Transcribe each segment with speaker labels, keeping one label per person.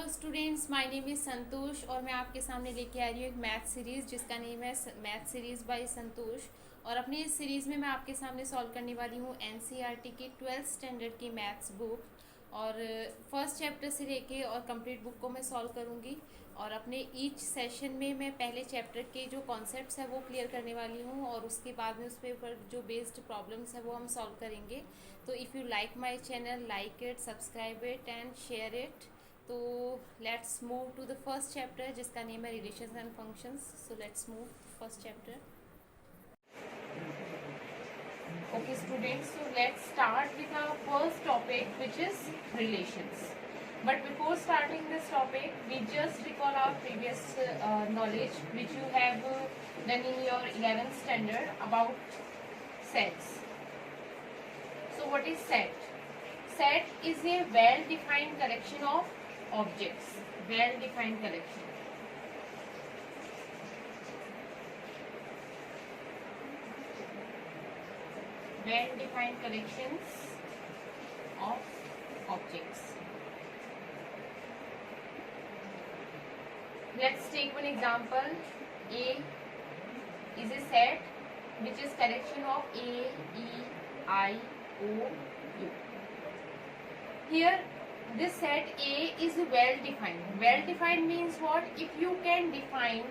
Speaker 1: Students, my name is संतोष और मैं आपके सामने लेके आ रही हूँ एक मैथ सीरीज़ जिसका नेम है मैथ सीरीज़ बाय संतोष। और अपनी इस सीरीज़ में मैं आपके सामने सॉल्व करने वाली हूँ एनसीईआरटी की 12th स्टैंडर्ड की मैथ्स बुक। और फर्स्ट चैप्टर से लेके और कंप्लीट बुक को मैं सॉल्व करूँगी। और अपने ईच सेशन में मैं पहले चैप्टर के जो कॉन्सेप्ट्स है वो क्लियर करने वाली हूँ और उसके बाद में उस पे ऊपर जो बेस्ड प्रॉब्लम्स है वो हम सॉल्व करेंगे। तो if you like my channel, like it, subscribe it and share it. तो let's move to the first chapter जिसका नेम है relations and functions. So let's move first chapter. Okay students, so let's start with our first topic, which is relations. But before starting this topic, we just recall our previous knowledge which you have done in your 11th standard about sets. So what is set? Set is a well-defined collection of objects. Well-defined collection. Well-defined collections of objects. Let's take one example. A is a set which is collection of A, E, I, O, U. Here this set A is well defined. Well defined means what? If you can define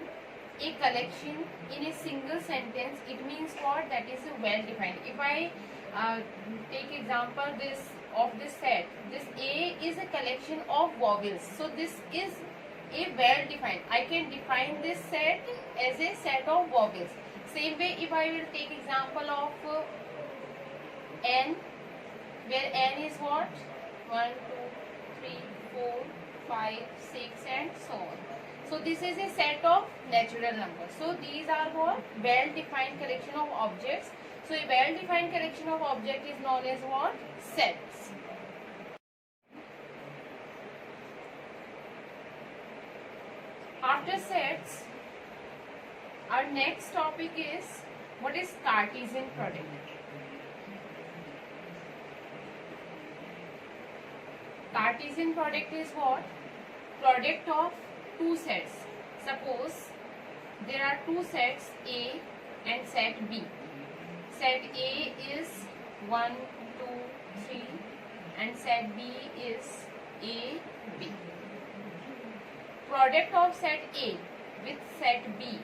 Speaker 1: a collection in a single sentence, it means what? That is well defined. If I take example of this set, this A is a collection of vowels, so this is a well defined. I can define this set as a set of vowels. Same way, if I will take example of N, where N is what? 1, 2, 3, 4, 5, 6 and so on. So this is a set of natural numbers. So these are what? Well defined collection of objects. So a well defined collection of object is known as what? Sets. After sets, our next topic is what is Cartesian product. Cartesian product is what? Product of two sets. Suppose there are two sets A and set B. Set A is 1, 2, 3 and set B is A, B. Product of set A with set B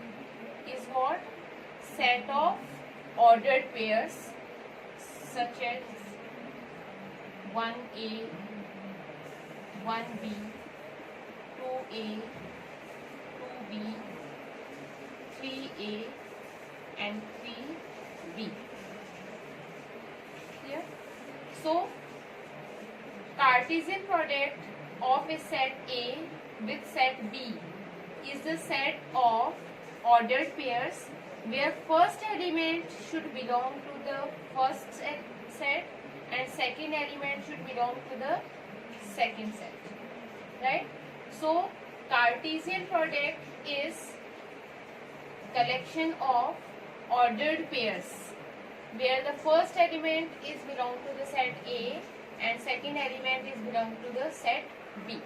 Speaker 1: is what? Set of ordered pairs such as 1A, 1B, 2A, 2B, 3A and 3B. Clear? So, Cartesian product of a set A with set B is the set of ordered pairs where first element should belong to the first set and second element should belong to the second set. Right? So, Cartesian product is collection of ordered pairs where the first element is belong to the set A and second element is belong to the set B.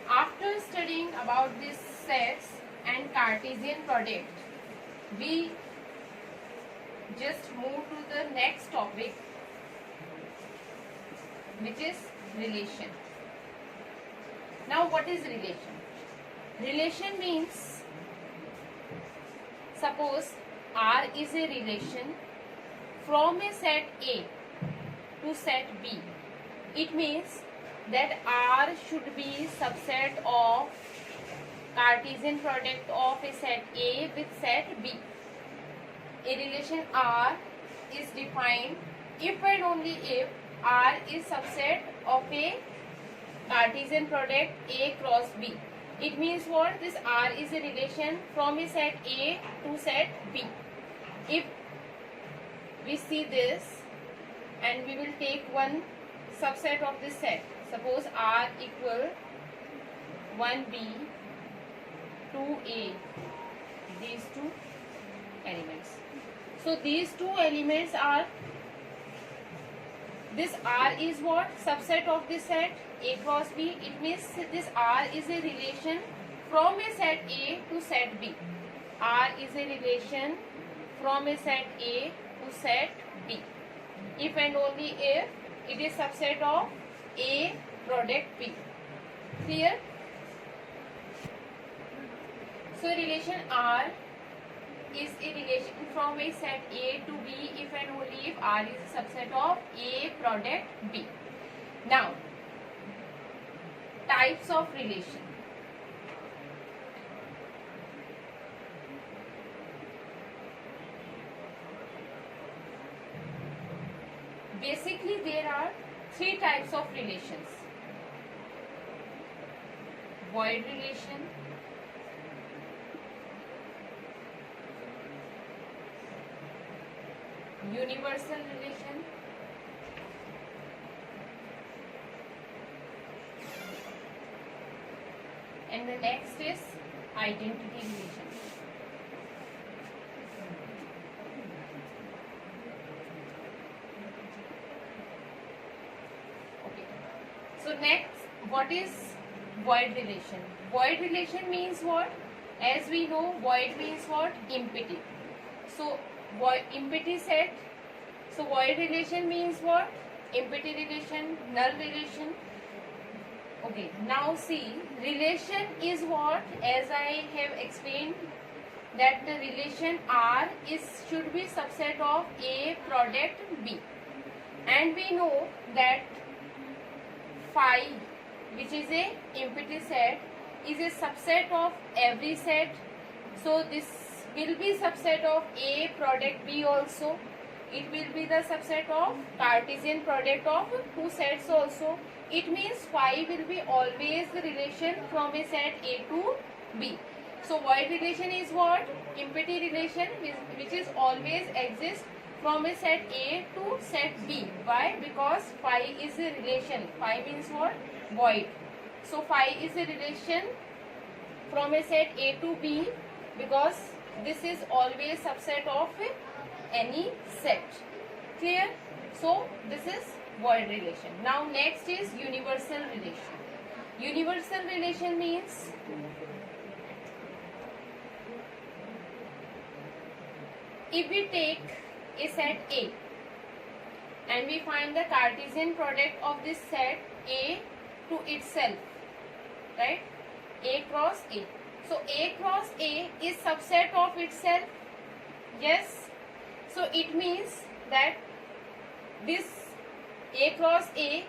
Speaker 1: After studying about these sets and Cartesian product, we just move to the next topic, which is relation. Now what is relation? Relation means, suppose R is a relation from a set A to set B. It means that R should be subset of Cartesian product of a set A with set B. A relation R is defined if and only if R is subset of a Cartesian product A cross B. It means what? This R is a relation from a set A to set B. If we see this and we will take one subset of this set. Suppose R equal 1B, 2A, these two elements. So these two elements are This R is what? Subset of this set A cross B. It means this R is a relation from a set A to set B. R is a relation from a set A to set B. If and only if it is subset of A product B. Clear? So relation R is a relation from a set A to B if and only if R is a subset of A product B. Now, types of relation. Basically, there are three types of relations. Void relation, universal relation, and the next is identity relation. Okay. So next, what is void relation? Void relation means what? As we know, void means what? Empty. So void empty set. So void relation means what? Empty relation, null relation. Okay, now see, relation is what? As I have explained, that the relation R is should be subset of A product B, and we know that phi, which is a empty set, is a subset of every set. So this will be subset of A product B also. It will be the subset of Cartesian product of two sets also. It means phi will be always the relation from a set A to B. So void relation is what? Empty relation which is always exists from a set A to set B. Why? Because phi is a relation. Phi means what? Void. So phi is a relation from a set A to B because this is always subset of any set. Clear? So this is void relation. Now next is universal relation. Universal relation means if we take a set A and we find the Cartesian product of this set A to itself, right? A cross A. So A cross A is subset of itself. Yes. So it means that this A cross A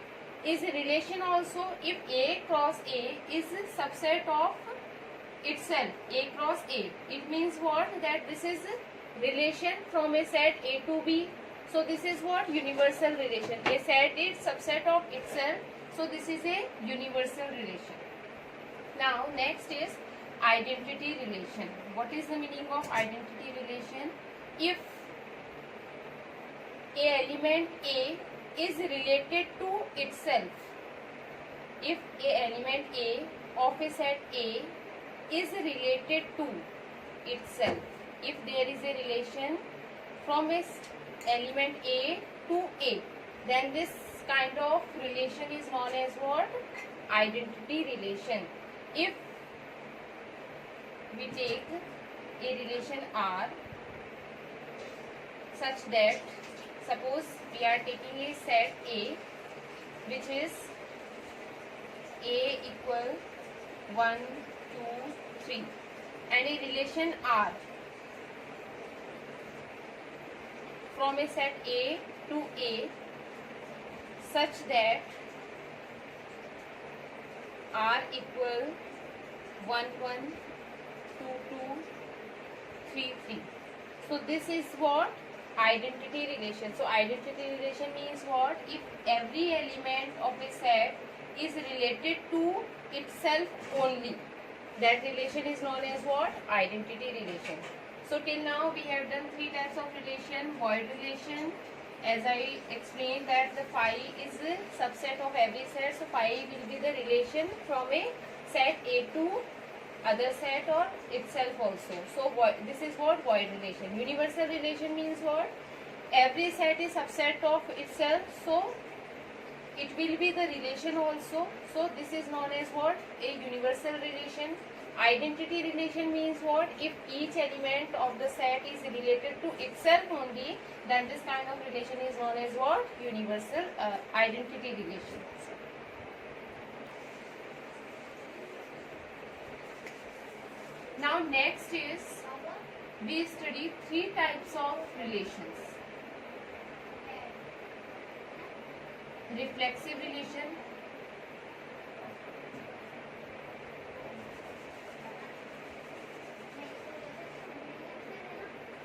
Speaker 1: is a relation also if A cross A is a subset of itself. A cross A. It means what? That this is a relation from a set A to B. So this is what? Universal relation. A set is subset of itself. So this is a universal relation. Now next is identity relation. What is the meaning of identity relation? If a element A is related to itself, if a element A of a set A is related to itself, if there is a relation from a element A to A, then this kind of relation is known as what? Identity relation. If we take a relation R such that, suppose we are taking a set A which is A equal 1, 2, 3 and a relation R from a set A to A such that R equal 1, 1, 2, 2, 3, 3. So this is what? Identity relation. So identity relation means what? If every element of a set is related to itself only, that relation is known as what? Identity relation. So till now we have done three types of relation. Void relation, as I explained that the phi is a subset of every set. So phi will be the relation from a set A to other set or itself also. So this is what? Void relation. Universal relation means what? Every set is subset of itself. So it will be the relation also. So this is known as what? A universal relation. Identity relation means what? If each element of the set is related to itself only, then this kind of relation is known as what? Universal identity relation. Now next is, we study three types of relations. Reflexive relation,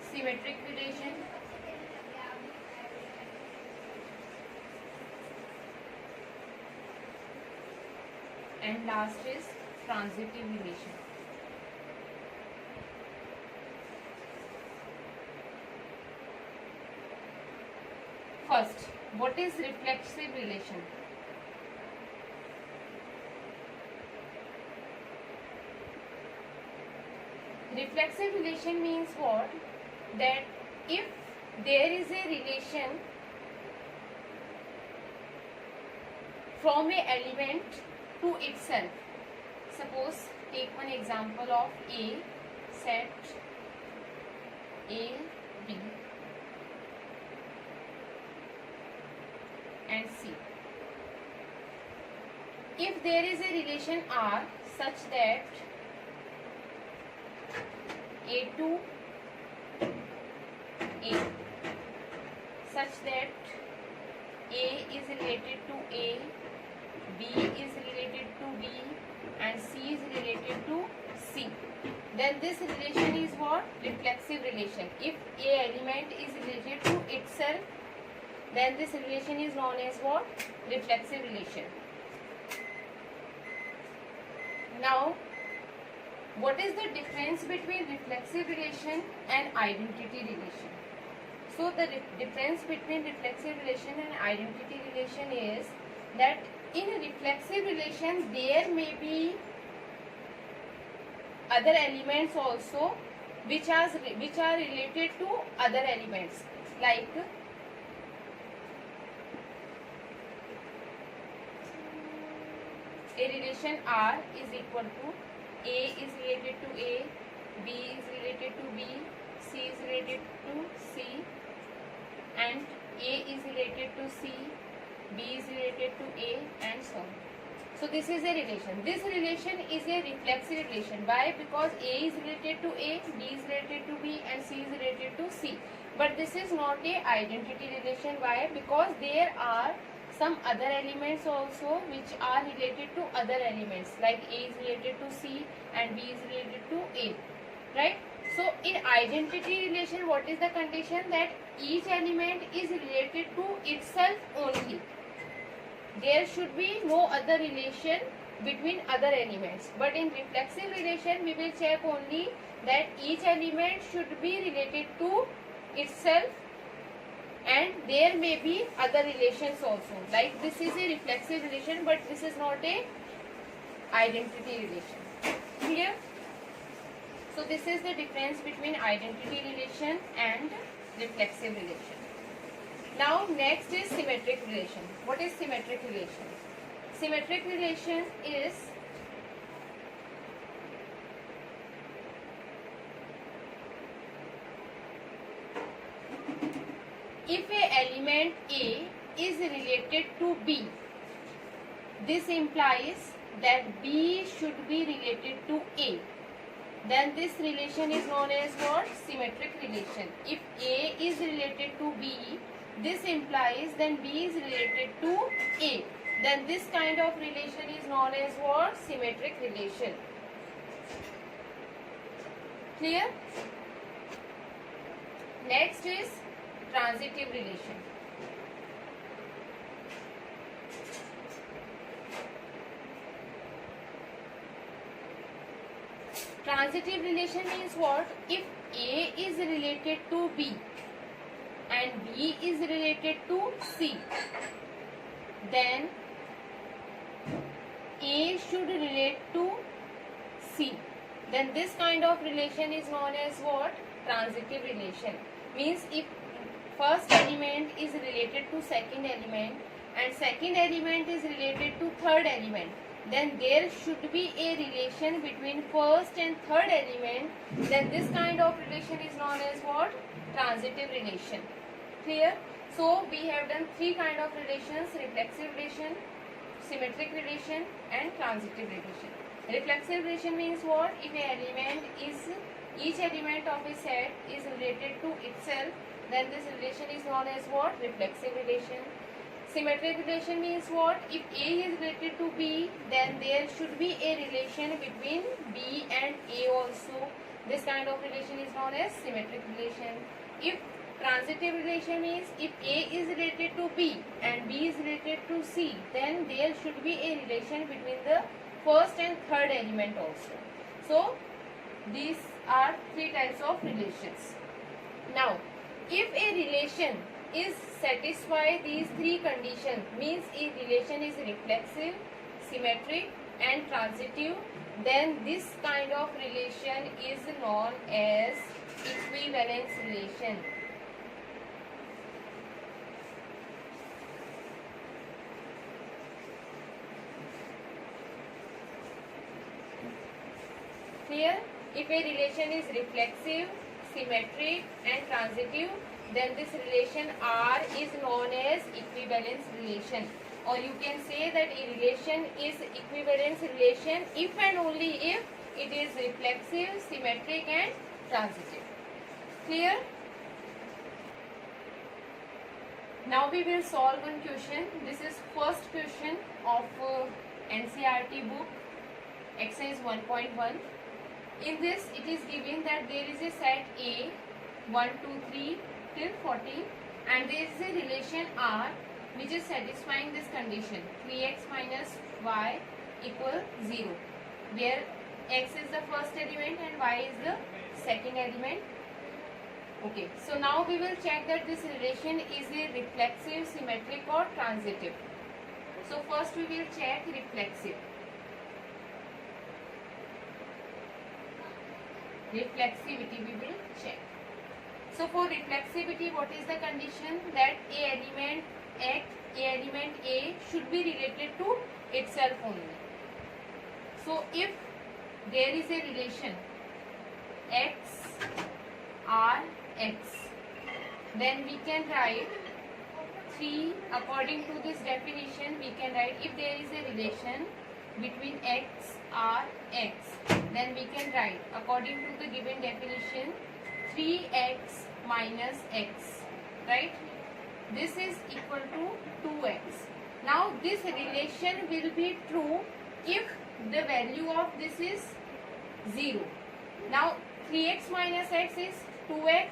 Speaker 1: symmetric relation, and last is transitive relation. First, what is reflexive relation? Reflexive relation means what? That if there is a relation from a element to itself, suppose take one example of A, set A, B and C. If there is a relation R such that A2 A, such that A is related to A, B is related to B and C is related to C, then this relation is what? Reflexive relation. If a element is related to itself, then this relation is known as what? Reflexive relation. Now, what is the difference between reflexive relation and identity relation? So the difference between reflexive relation and identity relation is that in a reflexive relation there may be other elements also which are related to other elements, like a relation R is equal to A is related to A, B is related to B, C is related to C, and A is related to C, B is related to A, and so on. So this is a relation. This relation is a reflexive relation. Why? Because A is related to A, B is related to B, and C is related to C. But this is not a identity relation. Why? Because there are some other elements also which are related to other elements, like A is related to C and B is related to A, right? So in identity relation, what is the condition? That each element is related to itself only. There should be no other relation between other elements. But in reflexive relation, we will check only that each element should be related to itself, and there may be other relations also. Like this is a reflexive relation, but this is not a identity relation. Clear? So this is the difference between identity relation and reflexive relation. Now next is symmetric relation. What is symmetric relation? Symmetric relation is if a element A is related to B, this implies that B should be related to A. Then this relation is known as what? Symmetric relation. If A is related to B, this implies then B is related to A. Then this kind of relation is known as what? Symmetric relation. Clear? Next is transitive relation. Transitive relation means what? If A is related to B and B is related to C, then A should relate to C. Then this kind of relation is known as what? Transitive relation. Means if first element is related to second element and second element is related to third element, then there should be a relation between first and third element. Then this kind of relation is known as what? Transitive relation. Clear? So we have done three kind of relations: reflexive relation, symmetric relation, and transitive relation. Reflexive relation means what? If each element of a set is related to itself, then this relation is known as what? Reflexive relation. Symmetric relation means what? If A is related to B, then there should be a relation between B and A also. This kind of relation is known as symmetric relation. If transitive relation means if A is related to B and B is related to C, then there should be a relation between the first and third element also. So these are three types of relations. Now, if a relation is satisfy these three conditions, means a relation is reflexive, symmetric, and transitive, then this kind of relation is known as equivalence relation. Clear? If a relation is reflexive, symmetric, and transitive, then this relation R is known as equivalence relation. Or you can say that a relation is equivalence relation if and only if it is reflexive, symmetric, and transitive. Clear? Now we will solve one question. This is first question of NCERT book, exercise 1.1. In this, it is given that there is a set A 1, 2, 3 till 14, and there is a relation R which is satisfying this condition: 3x minus y equal 0, where x is the first element and y is the second element. Okay, so now we will check that this relation is a reflexive, symmetric, or transitive. So first we will check reflexive. Reflexivity we will check. So for reflexivity, what is the condition? That a element A should be related to itself only. So if there is a relation x R x, then we can write 3, according to this definition we can write, if there is a relation between x R x, then we can write according to the given definition 3x minus x, right? This is equal to 2x. Now this relation will be true if the value of this is 0. Now 3x minus x is 2x,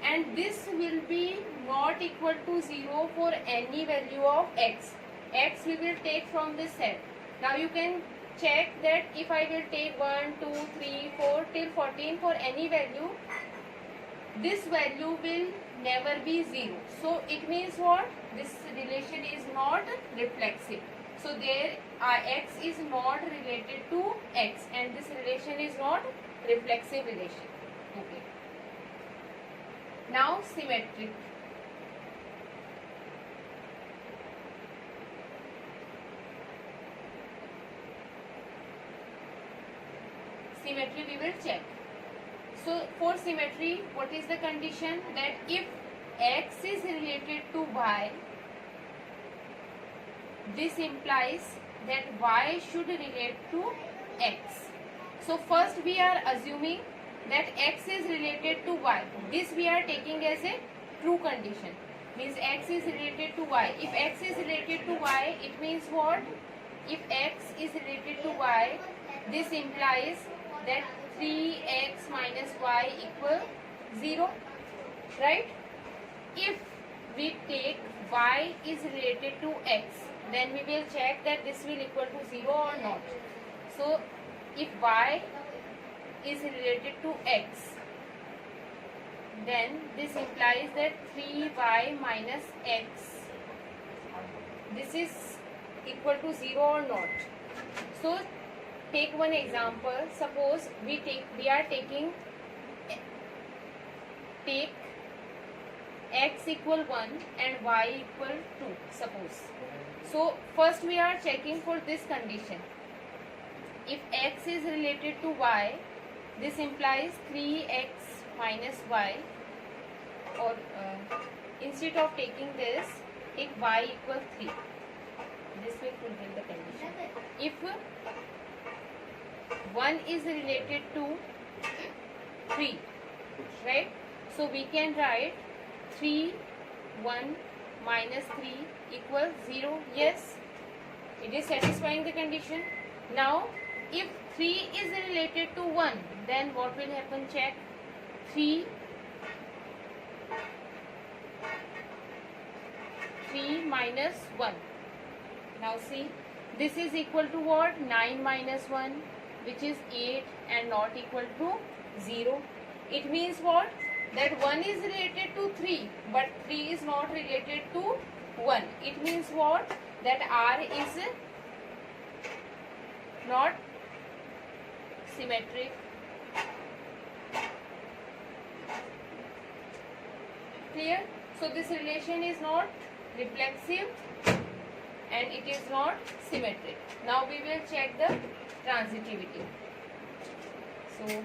Speaker 1: and this will be not equal to 0 for any value of x. X we will take from this set. Now you can check that if I will take 1, 2, 3, 4 till 14 for any value, this value will never be 0. So it means what? This relation is not reflexive. So there x is not related to x, and this relation is not reflexive relation. Okay. Now symmetric. Symmetry we will check. So for symmetry, what is the condition? That if x is related to y, this implies that y should relate to x. So first we are assuming that x is related to y. This we are taking as a true condition. Means x is related to y. If x is related to y, it means what? If x is related to y, this implies that 3x minus y equal 0, right? If we take y is related to x, then we will check that this will equal to 0 or not. So if y is related to x, then this implies that 3y minus x, this is equal to 0 or not. So take one example. Suppose take x equal 1 and y equal 2, suppose. So first we are checking for this condition. If x is related to y, this implies 3x minus y, or instead of taking this, take y equal 3. This will fulfill the condition. If 1 is related to 3, right? So we can write 3, 1 minus 3 equals 0. Yes, it is satisfying the condition. Now, if 3 is related to 1, then what will happen? Check. 3 minus 1. Now see, this is equal to what? 9 minus 1, which is 8, and not equal to 0. It means what? That 1 is related to 3, but 3 is not related to 1. It means what? That R is not symmetric. Clear? So this relation is not reflexive and it is not symmetric. Now we will check the transitivity. So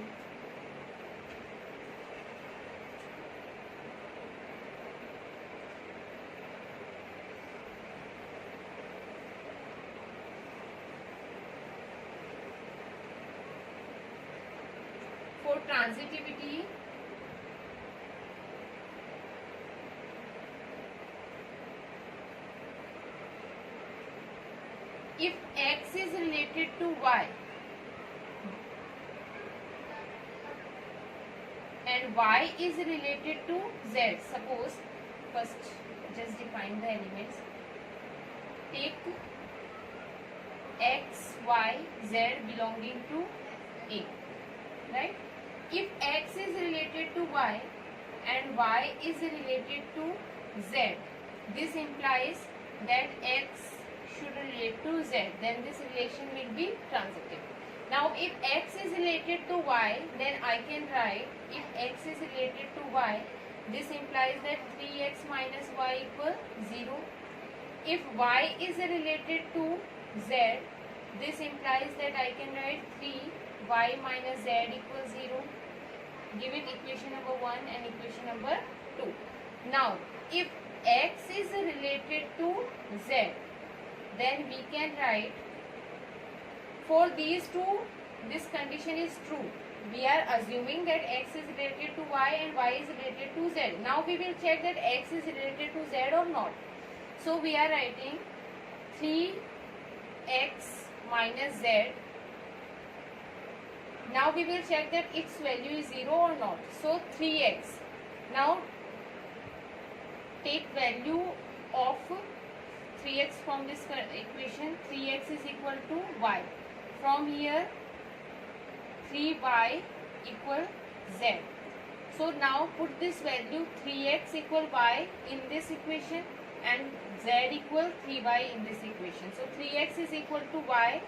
Speaker 1: for transitivity, if x is related to y and y is related to z, suppose first just define the elements. Take x, y, z belonging to A, right? If x is related to y and y is related to z, this implies that x should relate to z, then this relation will be transitive. Now if x is related to y, then I can write, if x is related to y, this implies that 3x minus y equal 0. If y is related to z, this implies that I can write 3y minus z equals 0. Give it equation number 1 and equation number 2. Now if x is related to z, then we can write, for these two, this condition is true. We are assuming that x is related to y and y is related to z. Now we will check that x is related to z or not. So we are writing 3x minus z. Now we will check that its value is 0 or not. So 3x. Now take value of 3x from this equation. 3x is equal to y. From here 3y equal z. So now put this value 3x equal y in this equation and z equal 3y in this equation. So 3x is equal to y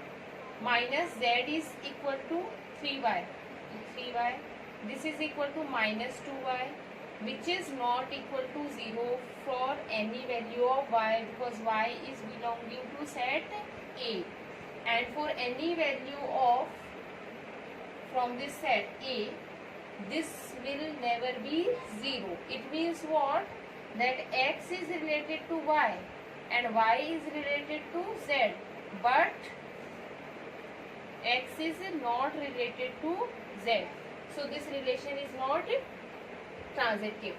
Speaker 1: minus z is equal to 3y. This is equal to minus 2y, which is not equal to 0 for any value of y, because y is belonging to set A, and for any value of from this set A, this will never be 0. It means what? That x is related to y and y is related to z, but x is not related to z. So this relation is not transitive.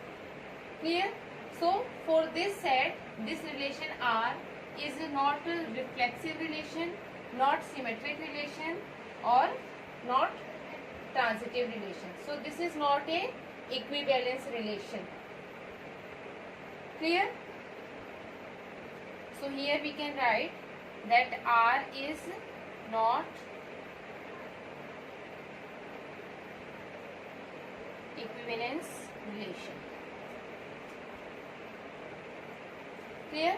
Speaker 1: Clear? So for this set, this relation R is not a reflexive relation, not symmetric relation, or not transitive relation. So this is not a equivalence relation. Clear? So here we can write that R is not equivalence relation. Clear?